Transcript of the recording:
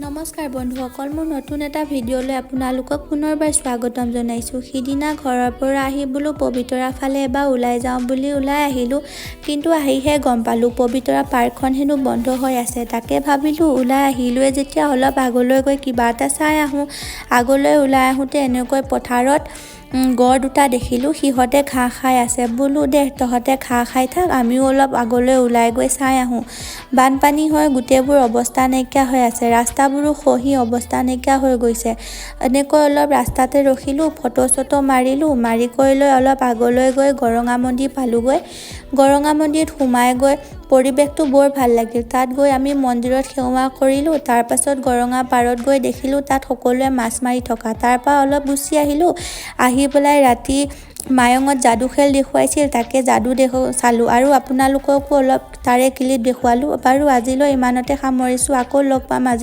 নমস্কাৰ বন্ধুসকল, মোৰ নতুন এটা ভিডিঅ'লৈ আপোনালোকক পুনৰবাৰ স্বাগতম জনাইছোঁ। সিদিনা ঘৰৰ পৰা আহি বোলো পবিতৰা ফালে এবাৰ ওলাই যাওঁ বুলি ওলাই আহিলোঁ, কিন্তু আহিহে গম পালোঁ পবিতৰা পাৰ্কখন হেনো বন্ধ হৈ আছে। তাকে ভাবিলোঁ ওলাই আহিলোৱে যেতিয়া অলপ আগলৈ গৈ কিবা এটা চাই আহোঁ। আগলৈ ওলাই আহোঁতে এনেকৈ পথাৰত গড় দুটা দেখিলোঁ, সিহঁতে ঘাঁহ খাই আছে। বোলো দে তহঁতে ঘাঁহ খাই থাক, আমিও অলপ আগলৈ ওলাই গৈ চাই আহোঁ। বানপানী হৈ গোটেইবোৰ অৱস্থা নাইকিয়া হৈ আছে, ৰাস্তাবোৰো খহি অৱস্থা নাইকিয়া হৈ গৈছে। এনেকৈ অলপ ৰাস্তাতে ৰখিলোঁ, ফটো মাৰিলোঁ। মাৰি কৰি লৈ অলপ আগলৈ গৈ গৰঙা মন্দিৰ পালোঁগৈ। গৰঙা মন্দিৰত সোমাই গৈ পৰিৱেশটো বৰ ভাল লাগিল। তাত গৈ আমি মন্দিৰত সেৱা কৰিলোঁ। তাৰপাছত গৰঙা পাৰত গৈ দেখিলোঁ তাত সকলোৱে মাছ মাৰি থকা। তাৰপৰা অলপ গুচি আহিলোঁ। আহি পেলাই ৰাতি মায়ঙত যাদু খেল দেখুৱাইছিল, তাকে যাদু চালোঁ আৰু আপোনালোককো অলপ তাৰে ক্লিপ দেখুৱালোঁ। বাৰু আজিলৈ ইমানতে সামৰিছোঁ, আকৌ লগ পাম আজি।